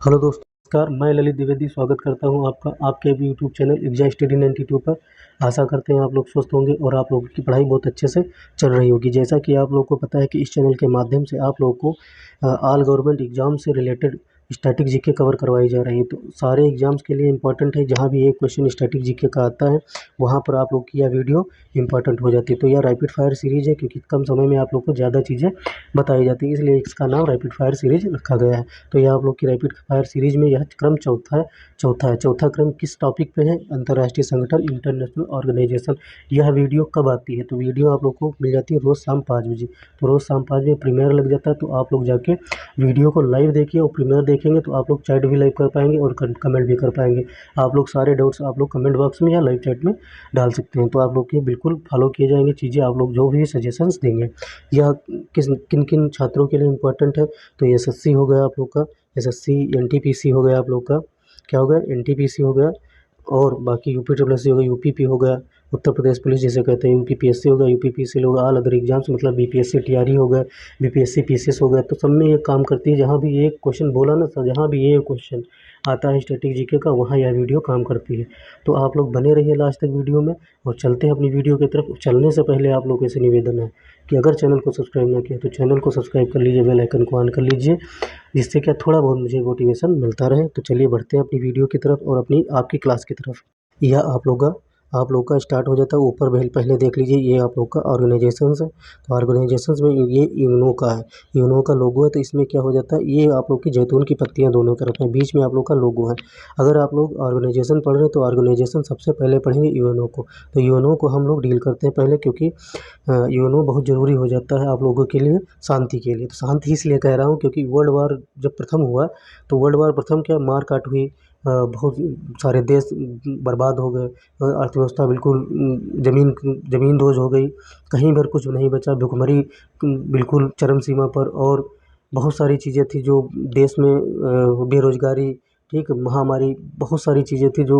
Hello दोस्तों, नमस्कार। मैं ललित द्विवेदी स्वागत करता हूं आपका आपके यूट्यूब चैनल एग्जाम स्टडी 92 पर। आशा करते हैं आप लोग स्वस्थ होंगे और आप लोगों की पढ़ाई बहुत अच्छे से चल रही होगी। जैसा कि आप लोगों को पता है कि इस चैनल के माध्यम से आप लोगों को ऑल गवर्नमेंट एग्जाम से रिलेटेड स्टैटिक जीके कवर करवाई जा रही है। तो सारे एग्जाम्स के लिए इंपॉर्टेंट है, जहाँ भी एक क्वेश्चन स्टैटिक जीके का आता है वहाँ पर आप लोग की यह वीडियो इंपॉर्टेंट हो जाती है। तो यह रैपिड फायर सीरीज़ है, क्योंकि कम समय में आप लोग को ज़्यादा चीज़ें बताई जाती है, इसलिए इसका नाम रैपिड फायर सीरीज रखा गया है। तो यह आप लोग की रैपिड फायर सीरीज में यह क्रम चौथा क्रम किस टॉपिक पे है? अंतर्राष्ट्रीय संगठन, इंटरनेशनल ऑर्गेनाइजेशन। यह वीडियो कब आती है? तो वीडियो आप लोग को मिल जाती है रोज़ शाम 5 बजे। तो रोज़ शाम 5 बजे प्रीमियर लग जाता है, तो आप लोग जाके वीडियो को लाइव देखिए और प्रीमियर देखेंगे तो आप लोग चैट भी लाइव कर पाएंगे और कमेंट भी कर पाएंगे। आप लोग सारे डाउट्स आप लोग कमेंट बॉक्स में या लाइव चैट में डाल सकते हैं। तो आप लोग के बिल्कुल फॉलो किए जाएंगे चीज़ें, आप लोग जो भी सजेशंस देंगे। यह किन किन छात्रों के लिए इम्पोर्टेंट है? तो ये एसएससी हो गया आप लोग का, एसएससी, एनटीपीसी हो गया आप लोग का, क्या हो गया? एनटीपीसी हो गया, और बाकी यूपी ट्रिपल एस सी हो गया, यूपीपी हो गया, उत्तर प्रदेश पुलिस जिसे कहते हैं, यूपीपीएससी हो गया, यूपीपीसी लोग ऑल अदर एग्जाम्स मतलब बीपीएससी टीआरई हो गया, बीपीएससी पीसीएस हो गया। तो सब में ये काम करती है। जहाँ भी एक क्वेश्चन बोला ना सर, जहाँ भी ये क्वेश्चन आता है स्टैटिक जीके का, वहाँ यह वीडियो काम करती है। तो आप लोग बने रहिए लास्ट तक वीडियो में, और चलते हैं अपनी वीडियो की तरफ। चलने से पहले आप लोगों से निवेदन है कि अगर चैनल को सब्सक्राइब ना किया तो चैनल को सब्सक्राइब कर लीजिए, बेल आइकन को ऑन कर लीजिए, जिससे क्या थोड़ा बहुत मुझे मोटिवेशन मिलता रहे। तो चलिए बढ़ते हैं अपनी वीडियो की तरफ और अपनी आपकी क्लास की तरफ। यह आप लोग का स्टार्ट हो जाता है। ऊपर पहले देख लीजिए, ये आप लोग का ऑर्गेनाइजेशंस है। तो ऑर्गेनाइजेशंस में ये यूनो का है, यूनो का लोगो है। तो इसमें क्या हो जाता है, ये आप लोग की जैतून की पत्तियां दोनों तरफ हैं, बीच में आप लोग का लोगो है। अगर आप लोग ऑर्गेनाइजेशन पढ़ रहे हैं तो ऑर्गेनाइजेशन सबसे पहले पढ़ेंगे यूएनओ को। तो यूएनओ को हम लोग डील करते हैं पहले, क्योंकि यूएनओ बहुत ज़रूरी हो जाता है आप लोगों के लिए, शांति के लिए। तो शांति इसलिए कह रहा हूँ क्योंकि वर्ल्ड वार जब प्रथम हुआ, तो वर्ल्ड वार प्रथम क्या मार काट हुई, बहुत सारे देश बर्बाद हो गए, अर्थव्यवस्था बिल्कुल ज़मींदोज़ हो गई, कहीं पर कुछ नहीं बचा, भुखमरी बिल्कुल चरम सीमा पर, और बहुत सारी चीज़ें थी जो देश में, बेरोज़गारी, ठीक, महामारी, बहुत सारी चीज़ें थी जो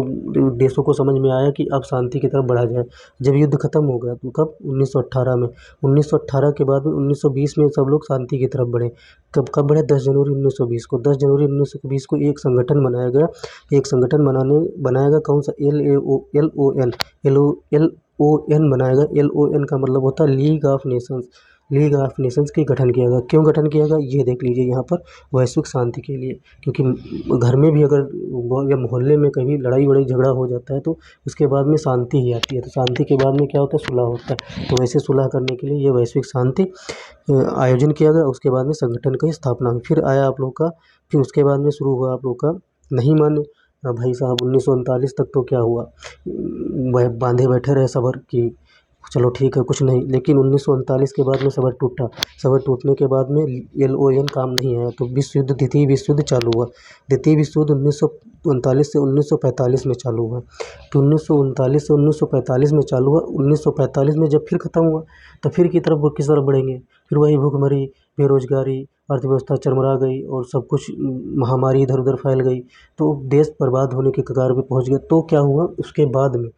देशों को समझ में आया कि अब शांति की तरफ बढ़ा जाए। जब युद्ध ख़त्म हो गया, तो कब? 1918 में। 1918 के बाद में 1920 में सब लोग शांति की तरफ बढ़े। कब बढ़े? 10 जनवरी 1920 को। 10 जनवरी 1920 को एक संगठन बनाया गया। एक संगठन बनाया गया, कौन सा? LON बनाया गया। LON का मतलब होता है league of Nations. League of Nations की गठन किया गया। क्यों गठन किया गया ये देख लीजिए यहाँ पर, वैश्विक शांति के लिए। क्योंकि घर में भी अगर या मोहल्ले में कभी लड़ाई वड़ाई झगड़ा हो जाता है तो उसके बाद में शांति ही आती है। तो शांति के बाद में क्या होता है? सुलह होता है। तो वैसे सुलह करने के लिए ये वैश्विक शांति आयोजन किया गया। उसके बाद में संगठन की स्थापना हुई। फिर आया आप लोग का, फिर उसके बाद में शुरू हुआ आप लोग का, नहीं माने भाई साहब, 1939 तक तो क्या हुआ, वह बांधे बैठे रहे सबर की, चलो ठीक है कुछ नहीं। लेकिन 1939 के बाद में सबर टूटा। सबर टूटने के बाद में LON काम नहीं आया, तो द्वितीय विश्व युद्ध चालू हुआ। द्वितीय विश्व युद्ध 1939 से 1945 में चालू हुआ। तो 1939 से 1945 में चालू हुआ। 1945 में जब फिर ख़त्म हुआ, तो फिर किस तरफ बढ़ेंगे? फिर वही भूखमरी, बेरोजगारी, अर्थव्यवस्था चरमरा गई, और सब कुछ महामारी इधर उधर फैल गई। तो देश बर्बाद होने के कगार पे पहुंच गया। तो क्या हुआ उसके बाद में?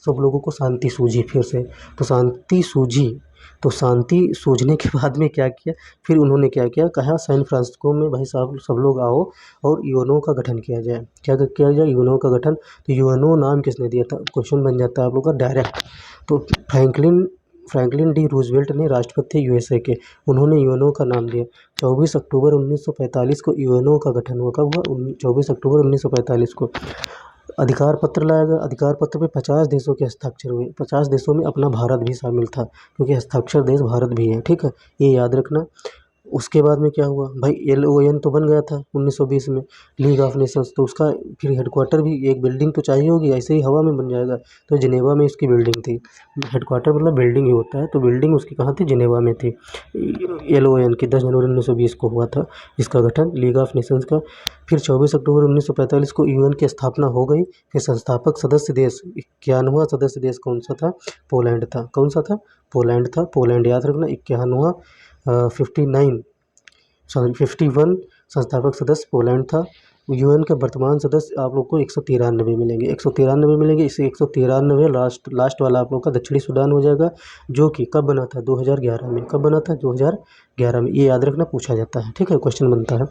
सब लोगों को शांति सूझी फिर से। तो शांति सूझी, तो शांति सूझने के बाद में क्या किया? फिर उन्होंने क्या किया, कहा सैन फ्रांसिस्को में भाई साहब सब लोग आओ और यूएनओ का गठन किया जाए। क्या किया जाए? यूएनओ का गठन। तो यूएनओ नाम किसने दिया था? क्वेश्चन बन जाता है आप लोग का डायरेक्ट। तो फ्रैंकलिन डी रूजवेल्ट ने राष्ट्रपति थे यूएसए के, उन्होंने यूएनओ का नाम दिया। 24 अक्टूबर 1945 को यूएनओ का गठन हुआ। कब हुआ? 24 अक्टूबर 1945 को। अधिकार पत्र लाया गया। अधिकार पत्र पे 50 देशों के हस्ताक्षर हुए। 50 देशों में अपना भारत भी शामिल था, क्योंकि हस्ताक्षर देश भारत भी है, ठीक है, ये याद रखना। उसके बाद में क्या हुआ भाई? LON तो बन गया था 1920 में, लीग ऑफ नेशंस। तो उसका फिर हेडक्वार्टर भी, एक बिल्डिंग तो चाहिए होगी, ऐसे ही हवा में बन जाएगा। तो जिनेवा में इसकी बिल्डिंग थी। हेडक्वार्टर मतलब बिल्डिंग ही होता है, तो बिल्डिंग उसकी कहाँ थी? जिनेवा में थी। LON की 10 जनवरी 1920 को हुआ था इसका गठन, लीग ऑफ नेशंस का। फिर 24 अक्टूबर 1945 को यूएन की स्थापना हो गई। फिर संस्थापक सदस्य देश, 91वां सदस्य देश कौन सा था? पोलैंड था। कौन सा था? पोलैंड था। पोलैंड याद रखना। 51 संस्थापक सदस्य पोलैंड था। यूएन के वर्तमान सदस्य आप लोग को 193 मिलेंगे, 193 मिलेंगे। इसे 193 लास्ट वाला आप लोग का दक्षिणी सूडान हो जाएगा, जो कि कब बना था 2011 में। कब बना था 2011 में, ये याद रखना, पूछा जाता है, ठीक है, क्वेश्चन बनता है।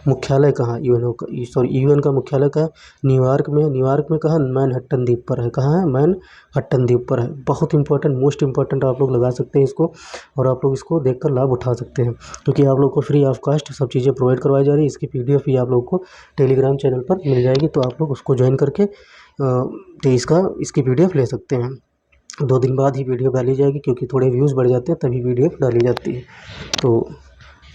मुख्यालय कहाँ यूएनओ का, सॉरी यूएन का मुख्यालय कहाँ, न्यूयॉर्क में। न्यूयॉर्क में कहाँ, मैनहट्टन द्वीप पर है। कहाँ है, मैनहट्टन द्वीप पर है। बहुत इंपॉर्टेंट, मोस्ट इंपॉर्टेंट आप लोग लगा सकते हैं इसको, और आप लोग इसको देखकर लाभ उठा सकते हैं, क्योंकि आप लोग को फ्री ऑफ कास्ट सब चीज़ें प्रोवाइड करवाई जा रही है। इसकी पीडीएफ भी आप लोग को टेलीग्राम चैनल पर मिल जाएगी, तो आप लोग उसको ज्वाइन करके तो इसकी पीडीएफ ले सकते हैं। 2 दिन बाद ही वीडियो डाली जाएगी, क्योंकि थोड़े व्यूज़ बढ़ जाते हैं तभी वीडियो डाली जाती है। तो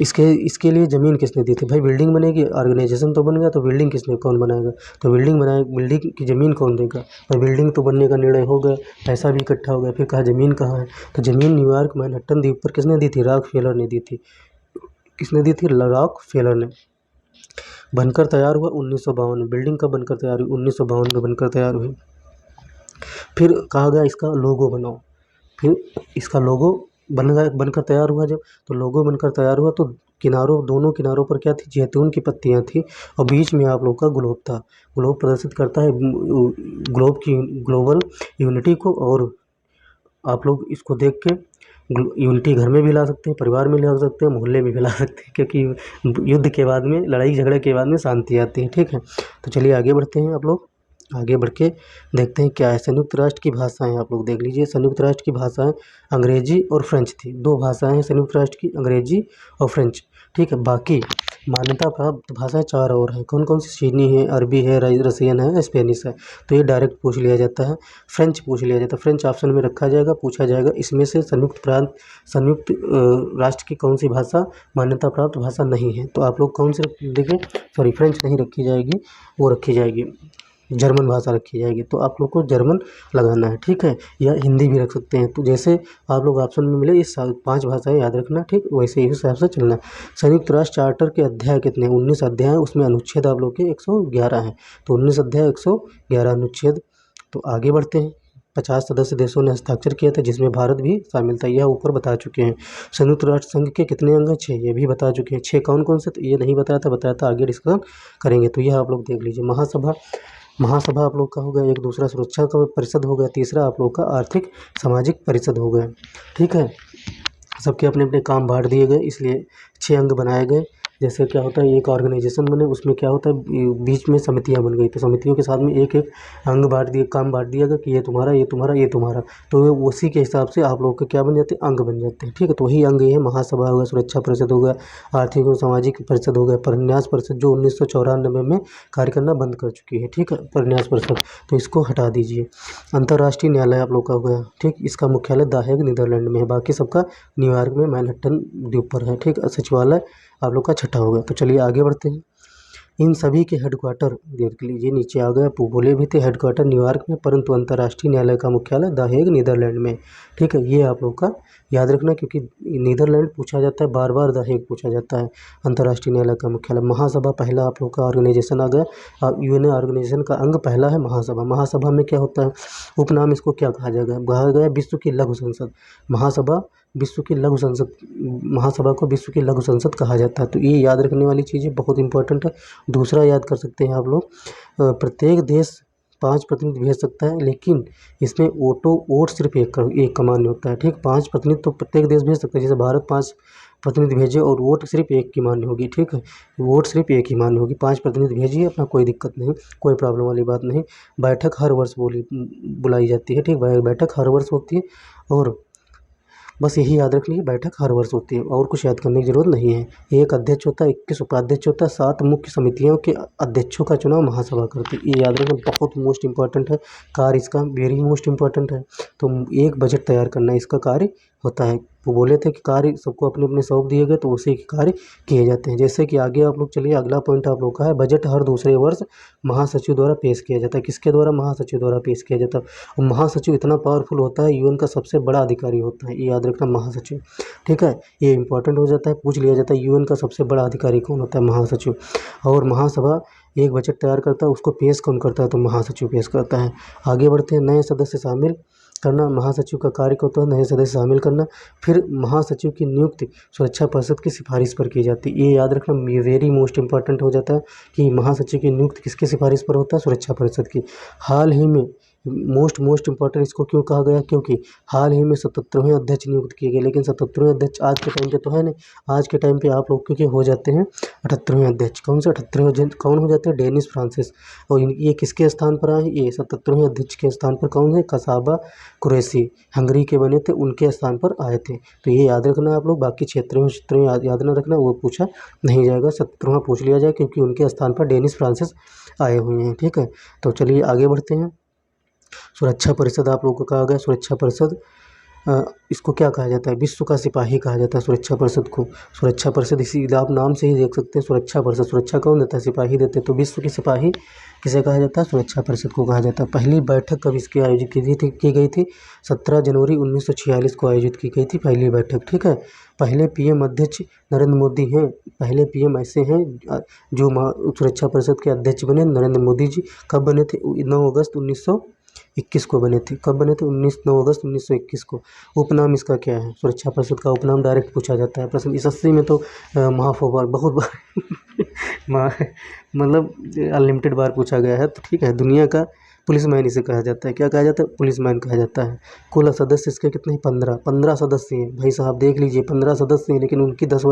इसके लिए ज़मीन किसने दी थी भाई, बिल्डिंग बनेगी, ऑर्गेनाइजेशन तो बन गया, तो बिल्डिंग कौन बनाएगा, तो बिल्डिंग की ज़मीन कौन देगा भाई। बिल्डिंग तो बनने का निर्णय हो गया, पैसा भी इकट्ठा हो गया, फिर कहा ज़मीन कहाँ है, तो ज़मीन न्यूयॉर्क मैनहट्टन द्वीप पर किसने दी थी, रॉकफेलर ने दी थी। किसने दी थी, रॉकफेलर ने। बनकर तैयार हुआ 1952 में। बिल्डिंग कब बनकर तैयार हुई, 1952 में बनकर तैयार हुई। फिर कहा गया इसका लोगो बनाओ, फिर इसका लोगो बनकर तैयार हुआ जब, तो लोगो बनकर तैयार हुआ तो दोनों किनारों पर क्या थी, जैतून की पत्तियां थी, और बीच में आप लोग का ग्लोब था। ग्लोब प्रदर्शित करता है ग्लोबल यूनिटी को, और आप लोग इसको देख के यूनिटी घर में भी ला सकते हैं, परिवार में ला सकते हैं, मोहल्ले में भी ला सकते हैं, क्योंकि युद्ध के बाद में, लड़ाई झगड़े के बाद में शांति आती है, ठीक है। तो चलिए आगे बढ़ते हैं, आप लोग आगे बढ़ के देखते हैं क्या है। संयुक्त राष्ट्र की भाषाएं आप लोग देख लीजिए। संयुक्त राष्ट्र की भाषाएं अंग्रेजी और फ्रेंच थी, 2 भाषाएं हैं संयुक्त राष्ट्र की, अंग्रेजी और फ्रेंच, ठीक है। बाकी मान्यता प्राप्त भाषाएं 4 और हैं। कौन कौन सी, चीनी है, अरबी है, रसियन है, स्पेनिश है। तो ये डायरेक्ट पूछ लिया जाता है। फ्रेंच पूछ लिया जाता है, फ्रेंच ऑप्शन में रखा जाएगा, पूछा जाएगा इसमें से संयुक्त राष्ट्र की कौन सी भाषा मान्यता प्राप्त भाषा नहीं है। तो आप लोग कौन से देखें, सॉरी फ्रेंच नहीं रखी जाएगी, वो रखी जाएगी जर्मन भाषा रखी जाएगी। तो आप लोग को जर्मन लगाना है, ठीक है, या हिंदी भी रख सकते हैं। तो जैसे आप लोग ऑप्शन में मिले, ये 5 भाषाएं याद रखना, ठीक, वैसे ही हिसाब से चलना है। संयुक्त राष्ट्र चार्टर के अध्याय कितने हैं, 19 अध्याय हैं, उसमें अनुच्छेद आप लोग के 111 हैं। तो 19 अध्याय 111 अनुच्छेद। तो आगे बढ़ते हैं। 50 सदस्य देशों ने हस्ताक्षर किया था, जिसमें भारत भी शामिल था, यह ऊपर बता चुके हैं। संयुक्त राष्ट्र संघ के कितने अंग हैं, 6, ये भी बता चुके हैं। 6 कौन कौन से, तो ये नहीं बताया था, आगे डिस्कशन करेंगे। तो यह आप लोग देख लीजिए। महासभा आप लोग का हो गया एक, दूसरा सुरक्षा का परिषद हो गया, तीसरा आप लोग का आर्थिक सामाजिक परिषद हो गया, ठीक है। सबके अपने अपने काम बांट दिए गए, इसलिए 6 अंग बनाए गए। जैसे क्या होता है, एक ऑर्गेनाइजेशन बने, उसमें क्या होता है, बीच में समितियां बन गई, तो समितियों के साथ में एक एक अंग बांट दिए, काम बांट दिया गया कि ये तुम्हारा, ये तुम्हारा, ये तुम्हारा। तो उसी के हिसाब से आप लोग के क्या बन जाते हैं, अंग बन जाते हैं, ठीक है। तो वही अंग ये है, महासभा हो गया, सुरक्षा परिषद हो गया, आर्थिक और सामाजिक परिषद हो गया, परन्यास परिषद जो 1994 में कार्य करना बंद कर चुकी है, ठीक है, परन्यास परिषद, तो इसको हटा दीजिए। अंतर्राष्ट्रीय न्यायालय आप लोग का हो गया, ठीक, इसका मुख्यालय द हेग नीदरलैंड में है, बाकी सबका न्यूयॉर्क में मैनहट्टन द्वीप पर है, ठीक। सचिवालय आप लोग का 6ठा हो गया। तो चलिए आगे बढ़ते हैं। इन सभी के हेडक्वार्टर देख लीजिए, नीचे आ गया, बोले भी थे हेडक्वार्टर न्यूयॉर्क में, परंतु अंतर्राष्ट्रीय न्यायालय का मुख्यालय द हेग नीदरलैंड में, ठीक है। ये आप लोग का याद रखना, क्योंकि नीदरलैंड पूछा जाता है, बार बार द हेग पूछा जाता है। अंतर्राष्ट्रीय न्यायालय का मुख्यालय। महासभा पहला आप लोग का ऑर्गेनाइजेशन आ गया, यूएन ऑर्गेनाइजेशन का अंग पहला है महासभा। महासभा में क्या होता है, उपनाम इसको क्या कहा जाएगा, कहा गया विश्व की लघु संसद। महासभा विश्व की लघु संसद, महासभा को विश्व की लघु संसद कहा जाता है। तो ये याद रखने वाली चीज़ें बहुत इंपॉर्टेंट है। दूसरा याद कर सकते हैं आप लोग, प्रत्येक देश 5 प्रतिनिधि भेज सकता है, लेकिन इसमें वोट सिर्फ एक का मान्य होता है, ठीक। 5 प्रतिनिधि तो प्रत्येक देश भेज सकता है, जैसे भारत 5 प्रतिनिधि भेजे और वोट सिर्फ एक की मान्य होगी, ठीक है, वोट सिर्फ एक ही मान्य होगी। 5 प्रतिनिधि भेजिए, अपना कोई दिक्कत नहीं, कोई प्रॉब्लम वाली बात नहीं। बैठक हर वर्ष बुलाई जाती है, ठीक, बैठक हर वर्ष होती है, और बस यही याद रख लीजिए, बैठक हर वर्ष होती है, और कुछ याद करने की जरूरत नहीं है। एक अध्यक्ष होता है, 21 उपाध्यक्ष होता है, 7 मुख्य समितियों के अध्यक्षों का चुनाव महासभा करती है। ये याद रखना, बहुत मोस्ट इंपॉर्टेंट है, कार्य इसका वेरी मोस्ट इंपॉर्टेंट है। तो एक बजट तैयार करना इसका कार्य होता है। वो बोले थे कि कार्य सबको अपने अपने सौंप दिए गए, तो उसी के कार्य किए जाते हैं। जैसे कि आगे आप लोग चलिए, अगला पॉइंट आप लोग का है, बजट हर दूसरे वर्ष महासचिव द्वारा पेश किया जाता है। किसके द्वारा, महासचिव द्वारा पेश किया जाता है। और महासचिव इतना पावरफुल होता है, यूएन का सबसे बड़ा अधिकारी होता है, ये याद रखना, महासचिव, ठीक है। ये इंपॉर्टेंट हो जाता है, पूछ लिया जाता है, यूएन का सबसे बड़ा अधिकारी कौन होता है, महासचिव। और महासभा एक बजट तैयार करता है, उसको पेश कौन करता है, तो महासचिव पेश करता है। आगे बढ़ते हैं, नए सदस्य शामिल करना, महासचिव का कार्य होता है नए सदस्य शामिल करना। फिर महासचिव की नियुक्ति सुरक्षा परिषद की सिफारिश पर की जाती है। ये याद रखना वेरी मोस्ट इंपॉर्टेंट हो जाता है कि महासचिव की नियुक्ति किसकी सिफारिश पर होता है, सुरक्षा परिषद की। हाल ही में मोस्ट इंपॉर्टेंट इसको क्यों कहा गया, क्योंकि हाल ही में 77वें अध्यक्ष नियुक्त किए गए, लेकिन 77वें अध्यक्ष आज के टाइम पे तो है नहीं। आज के टाइम पे आप लोग क्योंकि हो जाते हैं 78वें अध्यक्ष। कौन से 78वें कौन हो जाते हैं, डेनिस फ्रांसिस। और ये किसके स्थान पर आए, ये 77वें अध्यक्ष के स्थान पर कौन है, कसाबा कुरैशी, हंगरी के बने थे, उनके स्थान पर आए थे। तो ये याद रखना आप लोग। बाकी क्षेत्रों याद ना रखना, वो पूछा नहीं जाएगा, 77वां पूछ लिया जाए क्योंकि उनके स्थान पर डेनिस फ्रांसिस आए हुए हैं। ठीक है, तो चलिए आगे बढ़ते हैं। सुरक्षा परिषद आप लोगों को कहा गया, सुरक्षा परिषद इसको क्या कहा जाता है, विश्व का सिपाही कहा जाता है सुरक्षा परिषद को। सुरक्षा परिषद इसी आप नाम से ही देख सकते हैं, सुरक्षा परिषद। सुरक्षा कौन देता है, सिपाही देते हैं। तो विश्व की सिपाही किसे कहा जाता है, सुरक्षा परिषद को कहा जाता है। पहली बैठक कब इसकी आयोजित की गई थी, 17 जनवरी 1946 को आयोजित की गई थी पहली बैठक। ठीक है, पहले पीएम अध्यक्ष नरेंद्र मोदी हैं। पहले पीएम ऐसे हैं जो सुरक्षा परिषद के अध्यक्ष बने, नरेंद्र मोदी जी। कब बने थे, 9 अगस्त 1921 को बने थे। कब बने थे, 9 अगस्त 1921 को। उपनाम इसका क्या है, सुरक्षा परिषद का उपनाम डायरेक्ट पूछा जाता है प्रश्न। इस 80 में तो महाफोबार बहुत बार मतलब अनलिमिटेड बार पूछा गया है। तो ठीक है, दुनिया का पुलिसमैन इसे कहा जाता है। क्या कहा जाता है, पुलिसमैन कहा जाता है। कुल सदस्य इसके कितने, 15 सदस्य हैं। भाई साहब देख लीजिए, 15 सदस्य हैं, लेकिन उनकी 10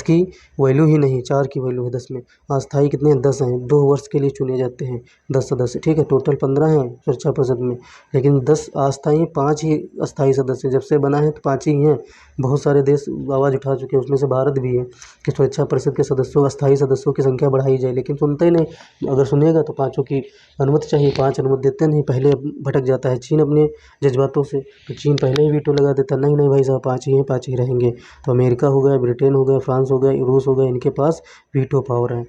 की वैल्यू ही नहीं, 4 की वैल्यू है 10 में। अस्थायी कितने हैं, 10 हैं। 2 वर्ष के लिए चुने जाते हैं 10 सदस्य। ठीक है, टोटल 15 हैं सुरक्षा परिषद में, लेकिन 10 अस्थायी, 5 ही अस्थायी सदस्य। जब से बना है तो 5 ही हैं। बहुत सारे देश आवाज़ उठा चुके हैं, उसमें से भारत भी है, कि सुरक्षा परिषद के सदस्यों, अस्थायी सदस्यों की संख्या बढ़ाई जाए, लेकिन सुनते ही नहीं। अगर सुनिएगा तो 5 की अनुमति चाहिए, 5 अनुमति देते नहीं। पहले भटक जाता है चीन अपने जज्बातों से, तो चीन पहले ही वीटो लगा देता, नहीं नहीं भाई साहब 5 ही हैं, 5 ही रहेंगे। तो अमेरिका हो गया, ब्रिटेन हो गया, फ्रांस हो गया, रूस हो गया, इनके पास वीटो पावर है।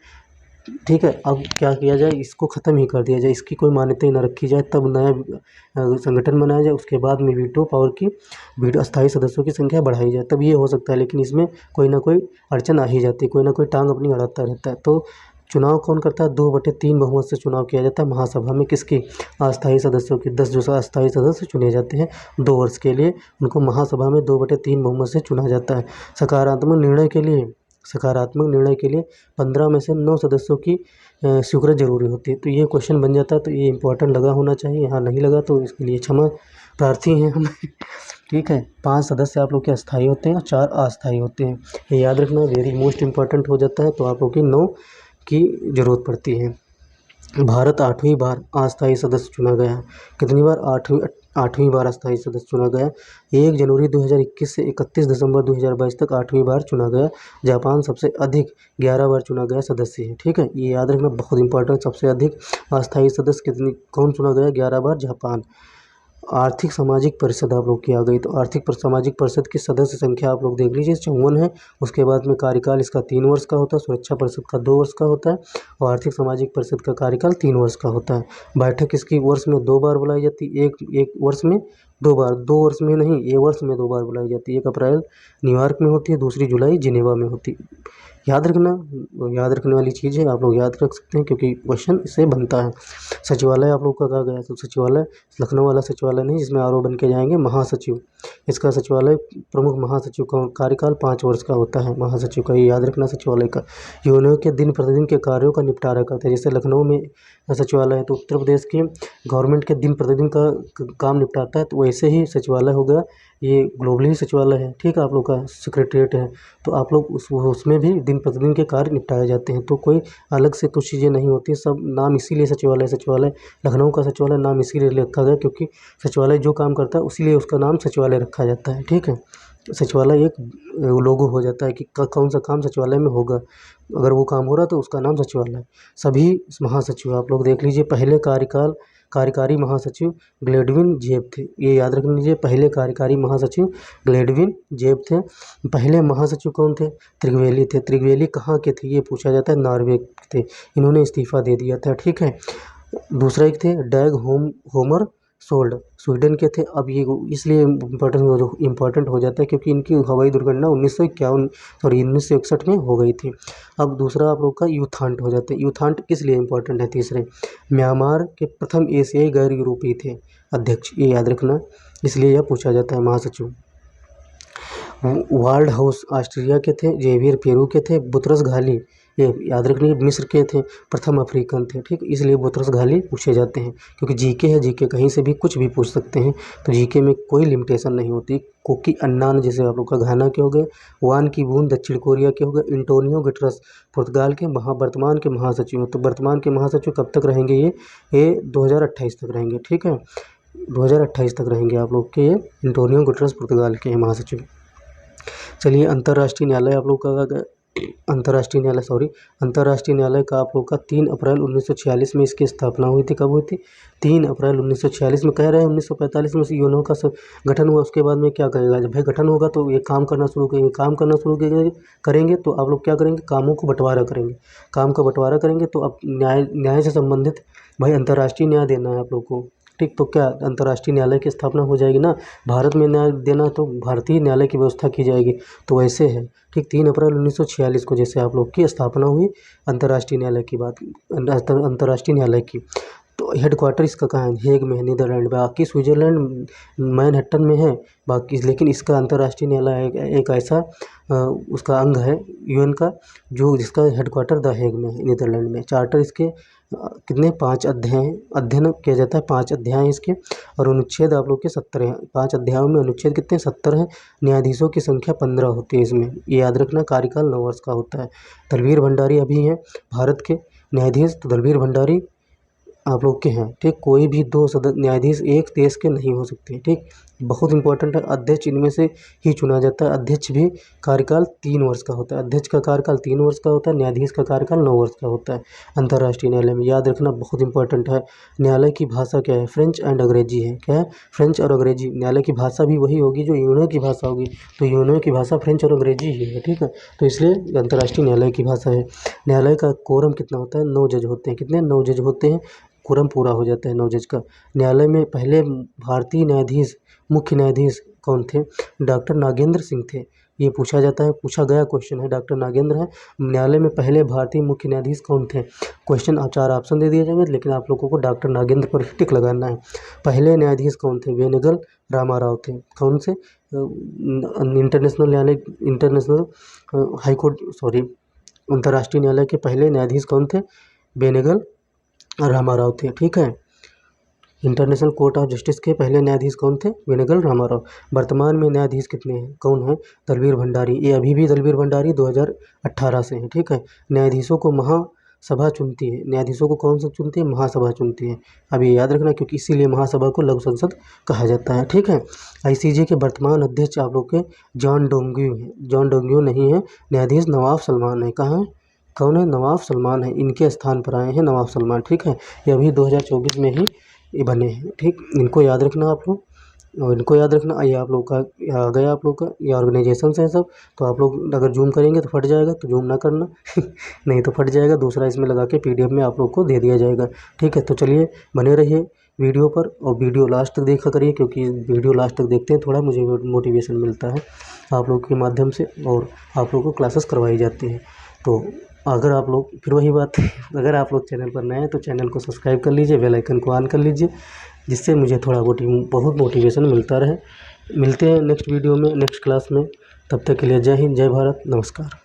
ठीक है, अब क्या किया जाए, इसको ख़त्म ही कर दिया जाए, इसकी कोई मान्यता ही ना रखी जाए, तब नया संगठन बनाया जाए। उसके बाद में वीटो पावर की, वीटो अस्थायी सदस्यों की संख्या बढ़ाई जाए, तब ये हो सकता है। लेकिन इसमें कोई ना कोई अड़चन आ ही जाती है, कोई ना कोई टांग अपनी अड़ाता रहता है। तो चुनाव कौन करता है, 2/3 बहुमत से चुनाव किया जाता है महासभा में। किसकी, अस्थायी सदस्यों की। 10 जो अस्थायी सदस्य चुने जाते हैं 2 वर्ष के लिए, उनको महासभा में 2/3 बहुमत से चुना जाता है। सकारात्मक निर्णय के लिए 15 में से 9 सदस्यों की स्वीकृति जरूरी होती है। तो ये क्वेश्चन बन जाता है, तो ये इंपॉर्टेंट लगा होना चाहिए। यहाँ नहीं लगा तो इसके लिए क्षमा प्रार्थी हैं हम। ठीक है, 5 सदस्य आप लोग के अस्थायी होते हैं और 4 अस्थायी होते हैं। ये याद रखना, वेरी मोस्ट इंपॉर्टेंट हो जाता है। तो आप लोग की 9 की ज़रूरत पड़ती है। भारत 8वीं बार अस्थायी सदस्य चुना गया। कितनी बार, 8वीं बार अस्थायी सदस्य चुना गया। 1 जनवरी 2021 से 31 दिसंबर 2022 तक 8वीं बार चुना गया। जापान सबसे अधिक 11 बार चुना गया सदस्य है। ठीक है, ये याद रखना बहुत इंपॉर्टेंट। सबसे अधिक अस्थायी सदस्य कौन चुना गया, 11 बार जापान। आर्थिक सामाजिक परिषद आप लोग की आ गई। तो आर्थिक सामाजिक परिषद की सदस्य संख्या आप लोग देख लीजिए, 54 है। उसके बाद में कार्यकाल इसका 3 वर्ष का होता है, सुरक्षा परिषद का 2 वर्ष का होता है, और आर्थिक सामाजिक परिषद का कार्यकाल 3 वर्ष का होता है। बैठक इसकी वर्ष में 2 बार बुलाई जाती है, एक वर्ष में 2 बार, 2 वर्ष में नहीं, ये वर्ष में 2 बार बुलाई जाती है। 1 अप्रैल न्यूयॉर्क में होती है, दूसरी जुलाई जिनेवा में होती है। याद रखना, याद रखने वाली चीज़ है, आप लोग याद रख सकते हैं क्योंकि क्वेश्चन इससे बनता है। सचिवालय आप लोग का कहा गया, तो सचिवालय लखनऊ वाला सचिवालय नहीं जिसमें आरओ बन के जाएंगे, महासचिव। इसका सचिवालय प्रमुख महासचिव का कार्यकाल 5 वर्ष का होता है महासचिव का, ये याद रखना सचिवालय का। यूनियन के दिन प्रतिदिन के कार्यों का निपटारा करता है। जैसे लखनऊ में सचिवालय है तो उत्तर प्रदेश के गवर्नमेंट के दिन प्रतिदिन का काम निपटाता है, तो वैसे ही सचिवालय हो गया, ये ग्लोबली सचिवालय है। ठीक है, आप लोग का सेक्रेटरीट है, तो आप लोग उसमें भी दिन प्रतिदिन के कार्य निपटाए जाते हैं। तो कोई अलग से कुछ चीज़ें नहीं होती, सब नाम इसीलिए सचिवालय लखनऊ का सचिवालय नाम इसीलिए रखा गया क्योंकि सचिवालय जो काम करता है उसीलिए उसका नाम सचिवालय रखा जाता है। ठीक है, सचिवालय एक लोगो हो जाता है कि कौन सा काम सचिवालय में होगा, अगर वो काम हो रहा तो उसका नाम सचिवालय। सभी महासचिव आप लोग देख लीजिए, पहले कार्यकारी महासचिव ग्लेडविन जेब थे, ये याद रख लीजिए। पहले कार्यकारी महासचिव ग्लेडविन जेब थे। पहले महासचिव कौन थे, त्रिवेली थे। त्रिवेली कहाँ के थे ये पूछा जाता है, नॉर्वे के थे, इन्होंने इस्तीफा दे दिया था। ठीक है, दूसरा एक थे डैग होमर सोल्ड स्वीडन के थे। अब ये इसलिए इम्पोर्टेंट हो जाता है क्योंकि इनकी हवाई दुर्घटना 1961 में हो गई थी। अब दूसरा आप लोग का यूथांट हो जाता है। यूथांट किस लिए इम्पोर्टेंट है? तीसरे, म्यांमार के प्रथम एशियाई गैर यूरोपीय थे अध्यक्ष, ये याद रखना, इसलिए यह पूछा जाता है महासचिव। वाल्ड हाउस ऑस्ट्रिया के थे। जेवियर पेरू के थे। बुतरस घाली, ये याद रखनी, मिस्र के थे, प्रथम अफ्रीकन थे, ठीक, इसलिए बुतरस घाली पूछे जाते हैं क्योंकि जीके है, जीके कहीं से भी कुछ भी पूछ सकते हैं, तो जीके में कोई लिमिटेशन नहीं होती। कोकी अन्नान जैसे आप लोग का घाना के हो गए। वान की बून दक्षिण कोरिया के हो गए। एंटोनियो गुटेरेस पुर्तगाल के वर्तमान के महासचिव हैं। तो वर्तमान के महासचिव कब तक रहेंगे? ये 2028 तक रहेंगे, ठीक है, 2028 तक रहेंगे आप लोग के ये एंटोनियो गुटेरेस पुर्तगाल के महासचिव। चलिए, अंतर्राष्ट्रीय न्यायालय आप लोग का अंतर्राष्ट्रीय न्यायालय का आप लोग का 3 अप्रैल 1946 में इसकी स्थापना हुई थी। कब हुई थी? 3 अप्रैल 1946 में। कह रहे हैं 1945 में यूएनओ का गठन हुआ, उसके बाद में क्या करेगा? जब भाई गठन होगा तो ये काम करना शुरू करेंगे तो आप लोग क्या करेंगे? कामों को बंटवारा करेंगे। काम का बंटवारा करेंगे तो अब न्याय से संबंधित भाई अंतर्राष्ट्रीय न्याय देना है आप लोग को, ठीक, तो क्या अंतर्राष्ट्रीय न्यायालय की स्थापना हो जाएगी ना। भारत में न्याय देना तो भारतीय न्यायालय की व्यवस्था की जाएगी, तो वैसे है, ठीक। 3 अप्रैल 1946 को जैसे आप लोग की स्थापना हुई अंतर्राष्ट्रीय न्यायालय की बात, अंतर्राष्ट्रीय न्यायालय की। तो हेडक्वार्टर इसका कहाँ है? हेग में है, नीदरलैंड। बाकी स्विट्जरलैंड मैनहट्टन में है बाकी, लेकिन इसका अंतर्राष्ट्रीय न्यायालय एक ऐसा उसका अंग है यूएन का जो जिसका हेडक्वार्टर द हेग में है, नीदरलैंड में। चार्टर इसके कितने 5 अध्ययन किया जाता है, 5 अध्याय हैं इसके, और अनुच्छेद आप लोग के 70 हैं। 5 अध्यायों में अनुच्छेद कितने? 70 हैं। न्यायाधीशों की संख्या 15 होती है इसमें, ये याद रखना। कार्यकाल 9 वर्ष का होता है। दलवीर भंडारी अभी हैं भारत के न्यायाधीश, तो दलवीर भंडारी आप लोग के हैं, ठीक। कोई भी 2 न्यायाधीश एक देश के नहीं हो सकते, ठीक, बहुत इंपॉर्टेंट है। अध्यक्ष इनमें से ही चुना जाता है। अध्यक्ष भी कार्यकाल 3 वर्ष का होता है। अध्यक्ष का कार्यकाल 3 वर्ष का होता है। न्यायाधीश का कार्यकाल 9 वर्ष का होता है अंतर्राष्ट्रीय न्यायालय में, याद रखना, बहुत इंपॉर्टेंट है। न्यायालय की भाषा क्या है? फ्रेंच एंड अंग्रेजी है। क्या है? फ्रेंच और अंग्रेजी। न्यायालय की भाषा भी वही होगी जो यूएनओ की भाषा होगी, तो यूएनओ की भाषा फ्रेंच और अंग्रेजी ही है, ठीक है, तो इसलिए अंतर्राष्ट्रीय न्यायालय की भाषा है। न्यायालय का कोरम कितना होता है? 9 जज होते हैं। कितने? 9 जज होते हैं। कोरम पूरा हो जाता है 9 जज का। न्यायालय में पहले भारतीय न्यायाधीश, मुख्य न्यायाधीश कौन थे? डॉक्टर नागेंद्र सिंह थे। ये पूछा जाता है, पूछा गया क्वेश्चन है, डॉक्टर नागेंद्र है। न्यायालय में पहले भारतीय मुख्य न्यायाधीश कौन थे? क्वेश्चन 4 ऑप्शन दे दिए जाएंगे, लेकिन आप लोगों को डॉक्टर नागेंद्र पर टिक लगाना है। पहले न्यायाधीश कौन थे? वेनुगल रामाराव थे। कौन से? इंटरनेशनल न्यायालय, इंटरनेशनल हाईकोर्ट, सॉरी, अंतर्राष्ट्रीय न्यायालय के पहले न्यायाधीश कौन थे? वेनुगल रामाराव थे, ठीक है। इंटरनेशनल कोर्ट ऑफ जस्टिस के पहले न्यायाधीश कौन थे? वेनुगल रामाराव। वर्तमान में न्यायाधीश कितने हैं? कौन है? दलवीर भंडारी। ये अभी भी दलवीर भंडारी 2018 से है, ठीक है। न्यायाधीशों को महासभा चुनती है। न्यायाधीशों को कौन सा चुनती है? महासभा चुनती है। अब ये याद रखना, क्योंकि इसीलिए महासभा को लघु संसद कहा जाता है, ठीक है। आईसीजे के वर्तमान अध्यक्ष आप लोग के जॉन डोंग्यू हैं। जॉन डोंग्यू नहीं है, न्यायाधीश नवाब सलमान है। कहाँ है? कौन है? नवाब सलमान है। इनके स्थान पर आए हैं नवाब सलमान, ठीक है। ये अभी 2024 में ही ये बने हैं, ठीक। इनको याद रखना आप लोग, और इनको याद रखना। ये आप लोग का आ गया, आप लोग का ये ऑर्गेनाइजेशन है सब। तो आप लोग अगर जूम करेंगे तो फट जाएगा, तो जूम ना करना नहीं तो फट जाएगा। दूसरा इसमें लगा के पीडीएफ में आप लोग को दे दिया जाएगा, ठीक है। तो चलिए, बने रहिए वीडियो पर, और वीडियो लास्ट तक देखा करिए, क्योंकि वीडियो लास्ट तक देखते हैं थोड़ा मुझे मोटिवेशन मिलता है आप लोग के माध्यम से, और आप लोग को क्लासेस करवाई जाती हैं। तो अगर आप लोग, फिर वही बात अगर आप लोग चैनल पर नए हैं तो चैनल को सब्सक्राइब कर लीजिए, बेल आइकन को ऑन कर लीजिए, जिससे मुझे थोड़ा बहुत मोटिवेशन मिलता रहे। मिलते हैं नेक्स्ट वीडियो में, नेक्स्ट क्लास में। तब तक के लिए जय हिंद, जय भारत, नमस्कार।